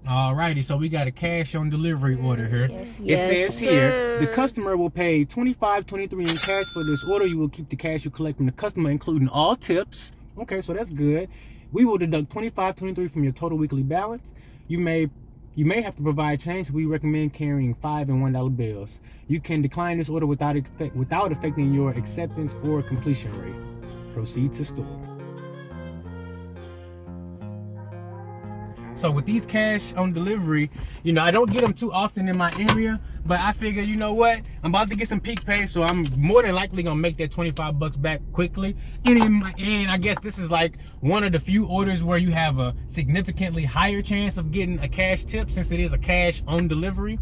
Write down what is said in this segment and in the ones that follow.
Alrighty, so we got a cash on delivery order here. Yes, It says here, the customer will pay $25.23 in cash for this order. You will keep the cash you collect from the customer, including all tips. Okay, so that's good. We will deduct $25.23 from your total weekly balance. You may have to provide change. We recommend carrying $5 and $1 bills. You can decline this order without affecting your acceptance or completion rate. Proceed to store. So with these cash on delivery, you know, I don't get them too often in my area, but I figure, you know what, I'm about to get some peak pay, so I'm more than likely gonna make that 25 bucks back quickly. And I guess this is like one of the few orders where you have a significantly higher chance of getting a cash tip, since it is a cash on delivery.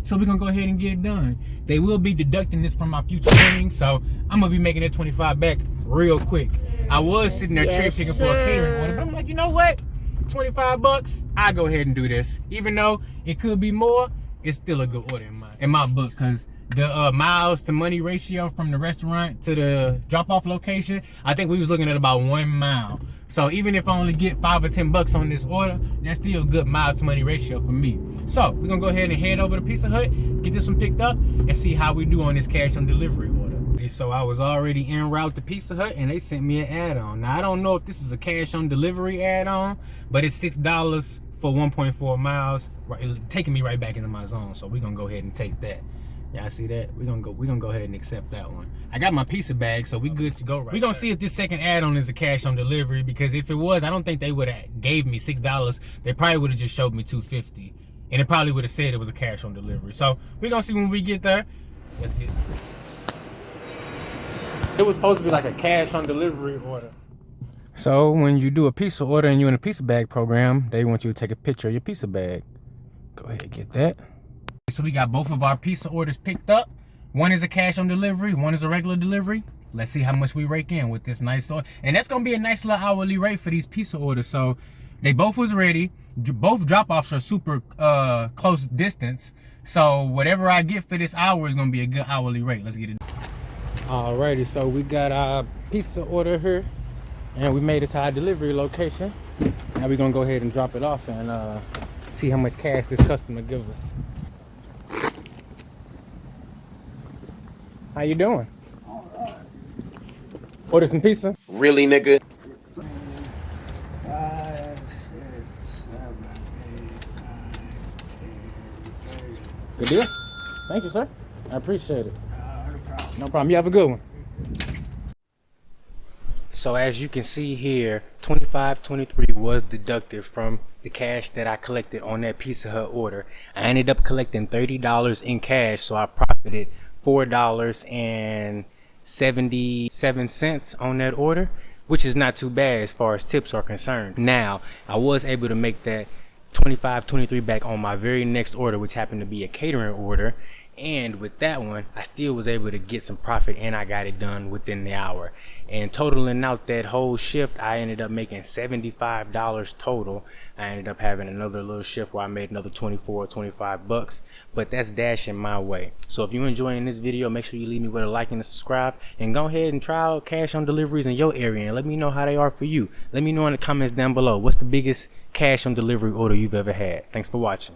So we're gonna go ahead and get it done. They will be deducting this from my future earnings, so I'm gonna be making that 25 back real quick. I was sitting there cherry picking for a catering order, but I'm like, you know what? 25 bucks, I go ahead and do this. Even though it could be more, it's still a good order in my book, because the miles to money ratio from the restaurant to the drop-off location, I think we was looking at about 1 mile. So even if I only get 5 or 10 bucks on this order, that's still a good miles to money ratio for me. So we're gonna go ahead and head over to Pizza Hut, get this one picked up, and see how we do on this cash on delivery order. So I was already en route to Pizza Hut, and they sent me an add-on. Now I don't know if this is a cash on delivery add-on, but it's $6 for 1.4 miles, right, taking me right back into my zone. So we're gonna go ahead and take that. Y'all see that? We're gonna go ahead and accept that one. I got my pizza bag, so we good to go. We're gonna see if this second add-on is a cash on delivery, because if it was, I don't think they would have gave me $6. They probably would have just showed me $2.50, and it probably would have said it was a cash on delivery. So we're gonna see when we get there. Let's get it. It was supposed to be like a cash on delivery order. So when you do a pizza order and you're in a pizza bag program, they want you to take a picture of your pizza bag. Go ahead and get that. So we got both of our pizza orders picked up. One is a cash on delivery, one is a regular delivery. Let's see how much we rake in with this nice order. And that's gonna be a nice little hourly rate for these pizza orders. So they both was ready. Both drop-offs are super close distance. So whatever I get for this hour is gonna be a good hourly rate. Let's get it. Alrighty, so we got our pizza order here, and we made it to our delivery location. Now we're gonna go ahead and drop it off and see how much cash this customer gives us. How you doing? Alright. Order some pizza? Really, nigga? 5, 6, 7, 8, 9, 10, 30. Good deal. Thank you, sir. I appreciate it. No problem. No problem. You have a good one. So as you can see here, $25.23 was deducted from the cash that I collected on that Pizza Hut order. I ended up collecting $30 in cash, so I profited $4.77 on that order, which is not too bad as far as tips are concerned. Now, I was able to make that $25.23 back on my very next order, which happened to be a catering order. And with that one, I still was able to get some profit, and I got it done within the hour. And totaling out that whole shift, I ended up making $75 total. I ended up having another little shift where I made another 24 or 25 bucks, but that's dashing my way. So if you're enjoying this video, make sure you leave me with a like and a subscribe, and go ahead and try out cash on deliveries in your area and let me know how they are for you. Let me know in the comments down below, what's the biggest cash on delivery order you've ever had. Thanks for watching.